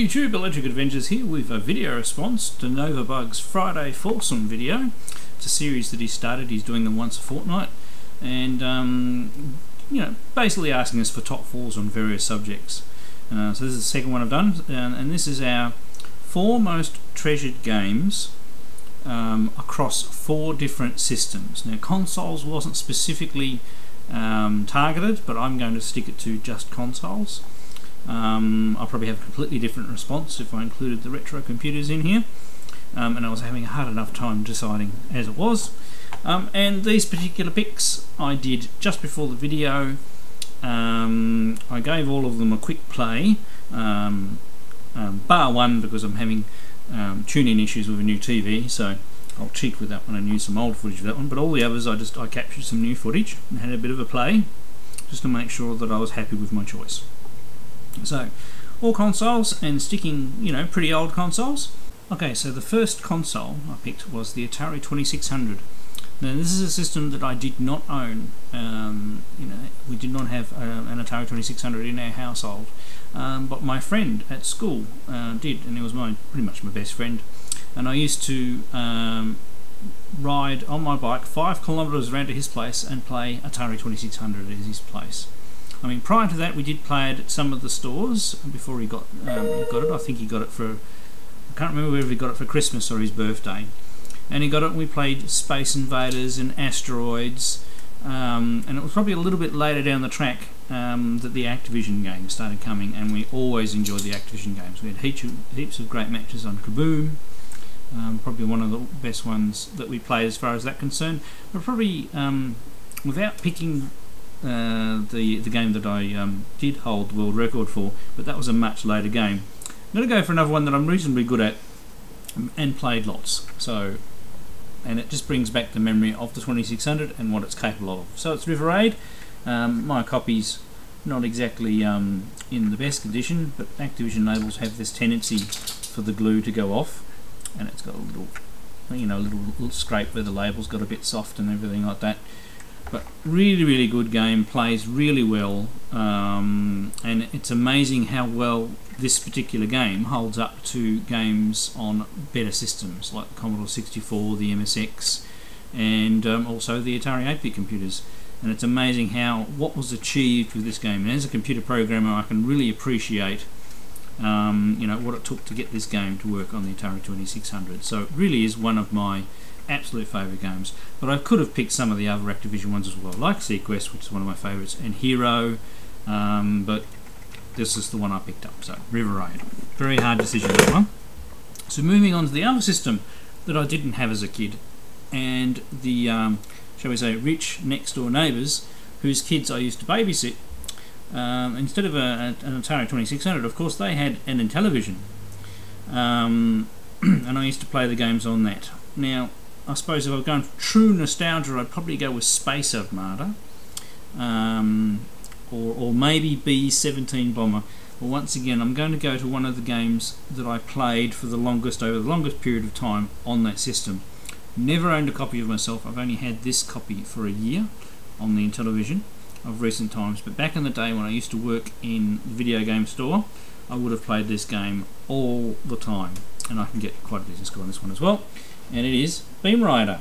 YouTube, Electric Adventures here with a video response to Novabug's Friday Foursome video. It's a series that he started. He's doing them once a fortnight, and basically asking us for top fours on various subjects. So this is the second one I've done, and this is our 4 most treasured games across 4 different systems. Now, consoles wasn't specifically targeted, but I'm going to stick it to just consoles. I'll probably have a completely different response if I included the retro computers in here, and I was having a hard enough time deciding as it was. And these particular picks I did just before the video. I gave all of them a quick play, bar one because I'm having tune-in issues with a new TV, so I'll cheat with that one and use some old footage of that one. But all the others I captured some new footage and had a bit of a play just to make sure that I was happy with my choice. So, all consoles, and sticking, pretty old consoles. Okay, so the first console I picked was the Atari 2600. Now, this is a system that I did not own. We did not have an Atari 2600 in our household, but my friend at school did, and he was pretty much my best friend. And I used to ride on my bike 5 kilometres around to his place and play Atari 2600 at his place. I mean, prior to that, we did play it at some of the stores before he got it. I think he got it I can't remember whether he got it for Christmas or his birthday. And he got it, and we played Space Invaders and Asteroids, and it was probably a little bit later down the track that the Activision games started coming, and we always enjoyed the Activision games. We had heaps of great matches on Kaboom, probably one of the best ones that we played as far as that concerned. But probably, without picking the game that I did hold the world record for, but that was a much later game. I'm going to go for another one that I'm reasonably good at and played lots. And it just brings back the memory of the 2600 and what it's capable of. So it's River Raid. My copy's not exactly in the best condition, but Activision labels have this tendency for the glue to go off, and it's got a little scrape where the label's got a bit soft and everything like that. But really good game, plays really well, and it's amazing how well this particular game holds up to games on better systems like the Commodore 64, the MSX, and also the Atari 8-bit computers. And it's amazing what was achieved with this game. And as a computer programmer, I can really appreciate what it took to get this game to work on the Atari 2600. So it really is one of my absolute favourite games. But I could have picked some of the other Activision ones as well, like Sequest, which is one of my favourites, and Hero, but this is the one I picked up. So River Raid, very hard decision, that one. So moving on to the other system that I didn't have as a kid, and the shall we say rich next door neighbours whose kids I used to babysit. Instead of an Atari 2600, of course, they had an Intellivision, and I used to play the games on that. Now, I suppose if I was going for true nostalgia, I'd probably go with Space Armada, or maybe B-17 Bomber. Well, once again, I'm going to go to one of the games that I played for over the longest period of time on that system. Never owned a copy of myself. I've only had this copy for a year on the Intellivision of recent times. But back in the day when I used to work in the video game store, I would have played this game all the time, and I can get quite a decent score on this one as well. And it is Beam Rider.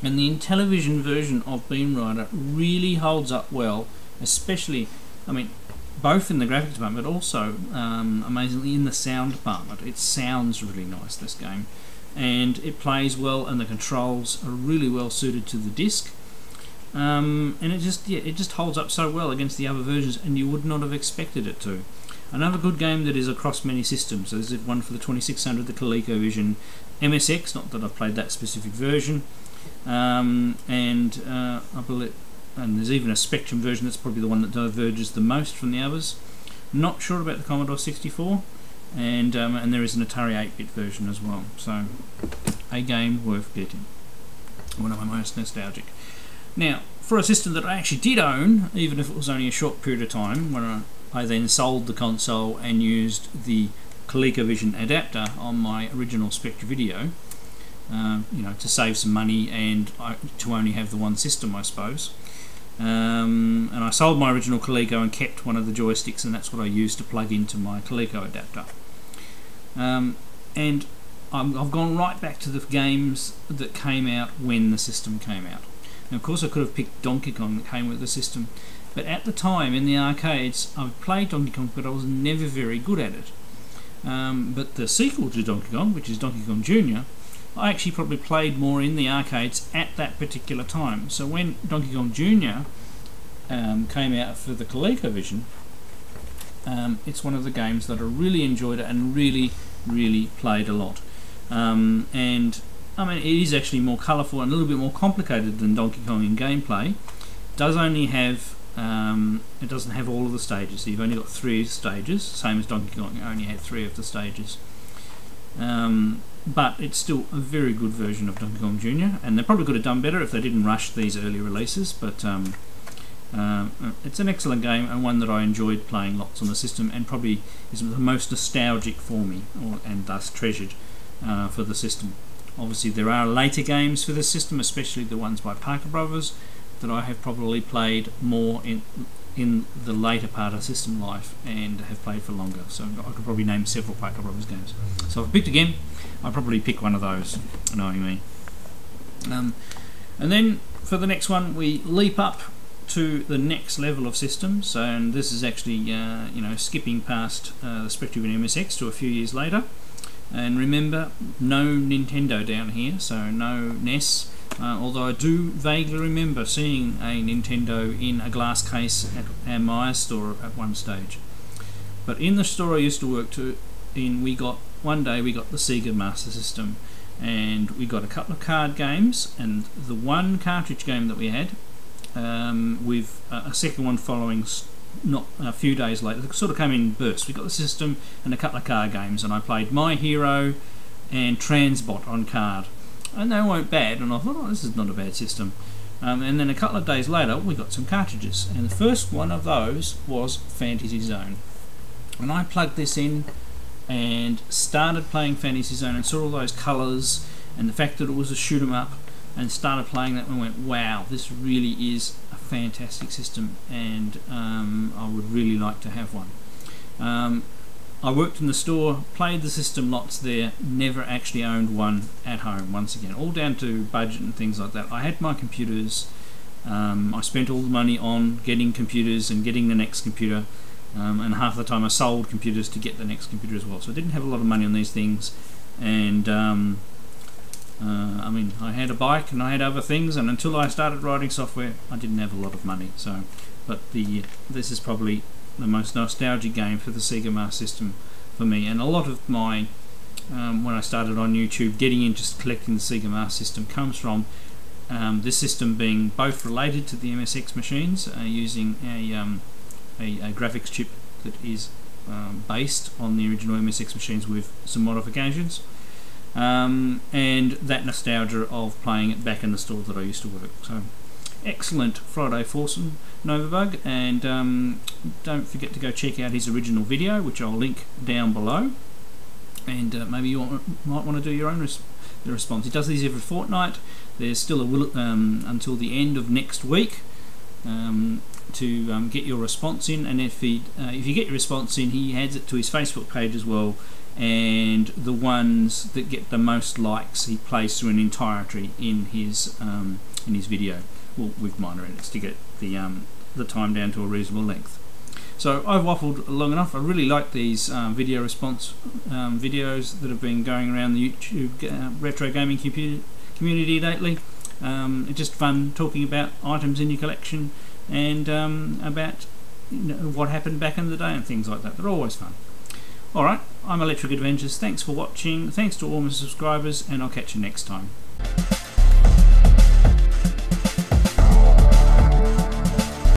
And the Intellivision version of Beam Rider really holds up well, especially, both in the graphics department, but also amazingly in the sound department. It sounds really nice, this game, and it plays well, and the controls are really well suited to the disc. And it just holds up so well against the other versions, and you would not have expected it to. Another good game that is across many systems. So there's one for the 2600, the ColecoVision MSX, not that I've played that specific version, I believe, and there's even a Spectrum version that's probably the one that diverges the most from the others. Not sure about the Commodore 64, and there is an Atari 8-bit version as well. So a game worth getting. One of my most nostalgic. Now, for a system that I actually did own, even if it was only a short period of time, when I then sold the console and used the ColecoVision adapter on my original Spectra Video, to save some money and to only have the one system, I suppose. And I sold my original Coleco and kept one of the joysticks, and that's what I used to plug into my Coleco adapter. And I've gone right back to the games that came out when the system came out. Now, of course, I could have picked Donkey Kong that came with the system, but at the time in the arcades, I played Donkey Kong, but I was never very good at it. But the sequel to Donkey Kong, which is Donkey Kong Jr., I actually probably played more in the arcades at that particular time. So when Donkey Kong Jr. Came out for the ColecoVision, it's one of the games that I really enjoyed and really played a lot. And I mean, it is actually more colourful and a little bit more complicated than Donkey Kong in gameplay. It does only have it doesn't have all of the stages. So you've only got 3 stages, same as Donkey Kong. You only had 3 of the stages. But it's still a very good version of Donkey Kong Jr. And they probably could have done better if they didn't rush these early releases. But it's an excellent game and one that I enjoyed playing lots on the system, and probably is the most nostalgic for me, and thus treasured for the system. Obviously there are later games for the system, especially the ones by Parker Brothers, that I have probably played more in the later part of system life and have played for longer. So I could probably name several Parker Brothers games. So if I picked a game, I'd probably pick one of those, knowing me. And then for the next one, we leap up to the next level of systems. So, and this is actually you know, skipping past the Spectrum MSX to a few years later. And remember, no Nintendo down here, so no NES. Although I do vaguely remember seeing a Nintendo in a glass case at our Myers store at one stage. But in the store I used to work in, one day we got the Sega Master System, and we got a couple of card games, and the one cartridge game that we had, with a second one following not a few days later. It sort of came in bursts. We got the system and a couple of card games, and I played My Hero and Transbot on card, and they weren't bad, and I thought, oh, this is not a bad system. And then a couple of days later we got some cartridges, and the first one of those was Fantasy Zone, and I plugged this in and started playing Fantasy Zone and saw all those colours and the fact that it was a shoot 'em up, and started playing that and went, wow, this really is a fantastic system, and I would really like to have one. I worked in the store, played the system lots there, never actually owned one at home, once again, all down to budget and things like that. I had my computers, I spent all the money on getting computers and getting the next computer, and half the time I sold computers to get the next computer as well, so I didn't have a lot of money on these things. And I mean, I had a bike and I had other things, and until I started writing software I didn't have a lot of money. So, but this is probably the most nostalgic game for the Sega Master System for me, and a lot of my when I started on YouTube getting into collecting the Sega Master System comes from this system being both related to the MSX machines, using a graphics chip that is based on the original MSX machines with some modifications. And that nostalgia of playing it back in the store that I used to work. So, excellent Friday Fawson Novabug, and don't forget to go check out his original video, which I'll link down below, and maybe you might want to do your own response. He does these every fortnight. There's still until the end of next week to get your response in, and if you get your response in, he adds it to his Facebook page as well, and the ones that get the most likes he plays through an entirety in his video, well, with minor edits to get the time down to a reasonable length. So I've waffled long enough. I really like these video response videos that have been going around the YouTube retro gaming community lately. It's just fun talking about items in your collection, and about what happened back in the day and things like that. They're always fun. Alright, I'm Electric Adventures. Thanks for watching. Thanks to all my subscribers, and I'll catch you next time.